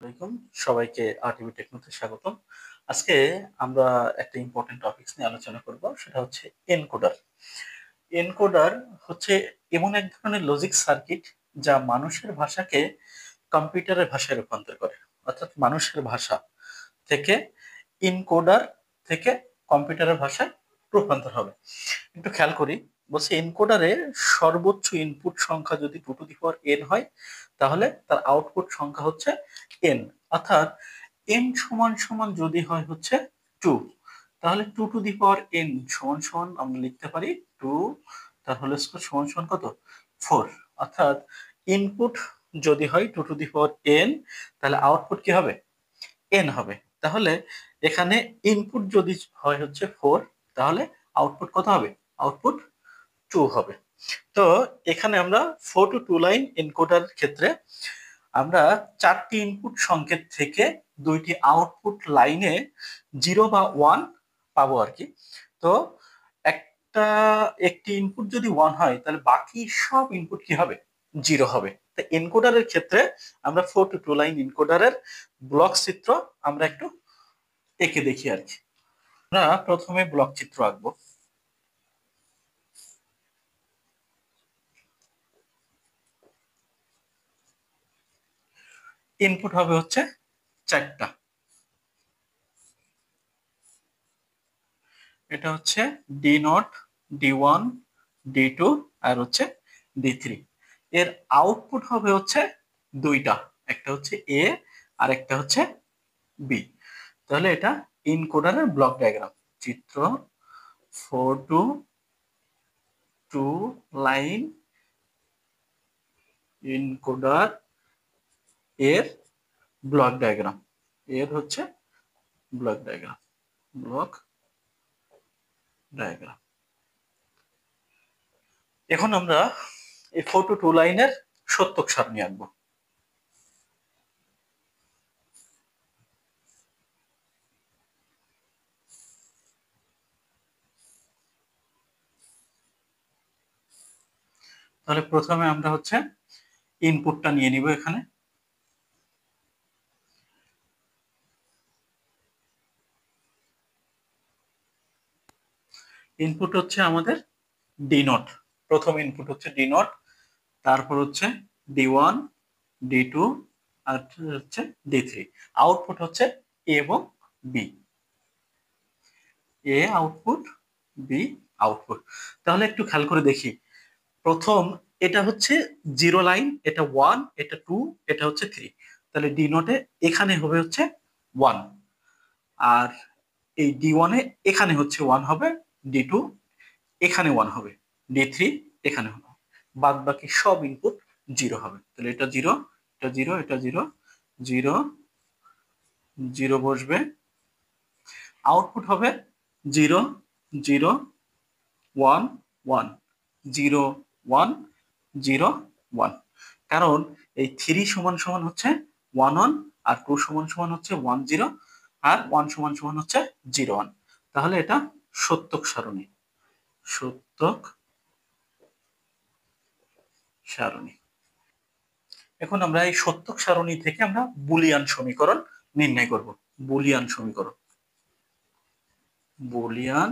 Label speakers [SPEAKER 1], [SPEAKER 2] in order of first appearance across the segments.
[SPEAKER 1] আসসালামাইকুম সবাইকে আরটিভি টেকনোতে স্বাগতম। আজকে আমরা একটা ইম্পর্টেন্ট টপিকস নিয়ে আলোচনা করব, সেটা হচ্ছে এনকোডার। এনকোডার হচ্ছে এমন এক ধরনের লজিক সার্কিট যা মানুষের ভাষাকে কম্পিউটারের ভাষায় রূপান্তর করে। অর্থাৎ মানুষের ভাষা থেকে ইনকোডার থেকে কম্পিউটারের ভাষায় রূপান্তর হবে। একটু খেয়াল করি, বলছে এনকোডারে সর্বোচ্চ ইনপুট সংখ্যা যদি 2n হয়, তাহলে তার আউটপুট সংখ্যা হচ্ছে n। অর্থাৎ n সমান সমান যদি হয় হচ্ছে 2, তাহলে 2n সমান সমান আমরা লিখতে পারি 2, তার হোল স্কয়ার সমান সমান কত, 4। অর্থাৎ ইনপুট যদি হয় 2n, তাহলে আউটপুট কি হবে, n হবে। তাহলে এখানে ইনপুট যদি হয় হচ্ছে 4, তাহলে আউটপুট কত হবে, আউটপুট 2 হবে। তো এখানে আমরা 4 to 2 লাইন এনকোডার ক্ষেত্রে আমরা 4টি ইনপুট সংকেত থেকে 2টি আউটপুট লাইনে 0 বা 1 পাবো আর কি। তো একটি ইনপুট যদি 1 হয়, তাহলে বাকি সব ইনপুট কি হবে, 0 হবে। তো এনকোডারের ক্ষেত্রে আমরা 4 to 2 লাইন এনকোডারের ব্লক চিত্র আমরা একটু এঁকে দেখি আর কি। আমরা প্রথমে ব্লক চিত্র আঁকবো। ইনপুট হবে হচ্ছে 4টা। এটা হচ্ছে D0, D1, D2 আর হচ্ছে D3। এর আউটপুট হবে হচ্ছে 2টা, একটা হচ্ছে A আর একটা হচ্ছে B। তাহলে এটা ইনকোডারের ব্লক ডায়াগ্রাম চিত্র 4 to 2 লাইন ইনকোডার এর ব্লক ডায়াগ্রাম। এর হচ্ছে ব্লক ডায়াগ্রাম, ব্লক ডায়াগ্রাম। এখন আমরা এই 4 to 2 লাইনের সত্যক সারণী আঁকবো। তাহলে প্রথমে আমরা হচ্ছে ইনপুটটা নিয়ে নিব। এখানে ইনপুট হচ্ছে আমাদের D0, প্রথম ইনপুট হচ্ছে D0, তারপর হচ্ছে D1, D2 আর হচ্ছে D3। আউটপুট হচ্ছে A এবং B, A output, B output. তাহলে একটু খেয়াল করে দেখি, প্রথম এটা হচ্ছে 0 লাইন, এটা 1, এটা 2, এটা হচ্ছে 3। তাহলে D0 এ এখানে হবে হচ্ছে 1, আর এই D1 এ এখানে হচ্ছে 1 হবে, D2 এখানে 1 হবে, D3 এখানে হবে। বাদ বাকি সব ইনপুট 0 হবে। তাহলে এটা 0, এটা 0, এটা 0, 0, 0 বসবে। আউটপুট হবে 0, 0, 1, 1, 0, 1, 0, 1। কারণ এই 3 সমান সমান হচ্ছে 1 1, আর 2 সমান সমান হচ্ছে 1 0, আর 1 সমান সমান হচ্ছে 0 1। তাহলে এটা সত্যক সারণী, সত্যক সারণী। এখন আমরা এই সত্যক সারণী থেকে আমরা বুলিয়ান সমীকরণ নির্ণয় করব। বুলিয়ান সমীকরণ, বুলিয়ান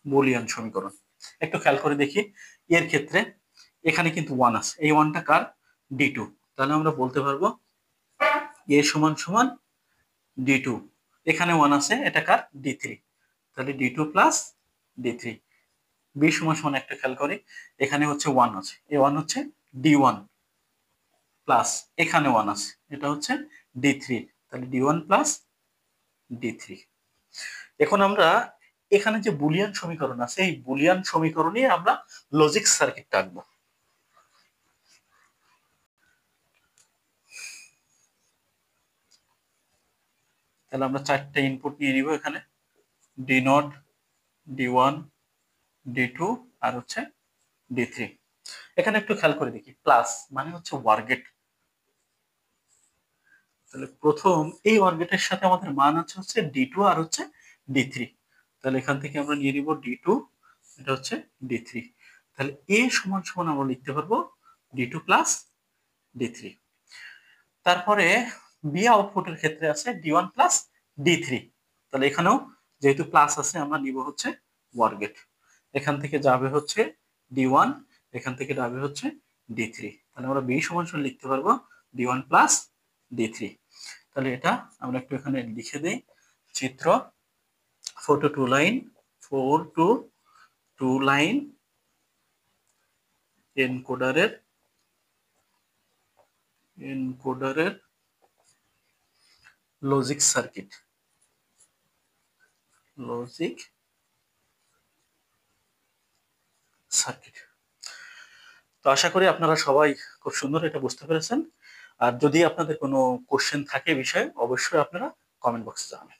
[SPEAKER 1] বুলিয়ান সমীকরণ। একটু খেয়াল করে দেখি, এর ক্ষেত্রে এখানে কিন্তু 1 আছে, এই 1টা কার, D2। তাহলে আমরা বলতে পারবো A সমান সমান D2। এখানে 1 আছে, এটা কার, D3। তাহলে D2 প্লাস D3। B সমান সমান, একটা খেয়াল করি, এখানে হচ্ছে 1 আছে, এই 1 হচ্ছে D1 প্লাস এখানে 1 আছে, এটা হচ্ছে D3। তাহলে D1 প্লাস D3। এখন আমরা এখানে যে বুলিয়ান সমীকরণ আছে, এই বুলিয়ান সমীকরণে আমরা লজিক সার্কিট আঁকবো। তাহলে আমরা 4টা ইনপুট নিয়ে নিব এখানে, D0, D1, D2 আর হচ্ছে D3। এখানে একটু খেয়াল করে দেখি, প্লাস মানে হচ্ছে ওয়ার গেট। তাহলে প্রথম এই ওয়ার গেটের সাথে আমাদের মান আছে হচ্ছে D2 আর হচ্ছে D3। তাহলে এখান থেকে আমরা নিয়ে নিব D2, এটা হচ্ছে D3। তাহলে A সমান সমান আমরা লিখতে পারবো D2 প্লাস D3। তারপরে বি আউটপুটের ক্ষেত্রে আছে D1 প্লাস D3। তাহলে এখানেও যেহেতু প্লাস আছে আমরা নিব হচ্ছে ওয়ার গেট। এখান থেকে যাবে হচ্ছে D1, এখান থেকে যাবে হচ্ছে D3। তাহলে আমরা বি সমান সমান লিখতে পারবো D1 প্লাস D3। তাহলে এটা আমরা একটু এখানে লিখে দেই। চিত্র 4 to 2 লাইন, 4 to 2 লাইন এনকোডারের লজিক সার্কিট। Logic circuit. তো আশা করি আপনারা সবাই খুব সুন্দর এটা বুঝতে পেরেছেন। আর যদি আপনাদের কোনো কোশ্চেন থাকে বিষয়ে অবশ্যই আপনারা কমেন্ট বক্সে জানাবেন।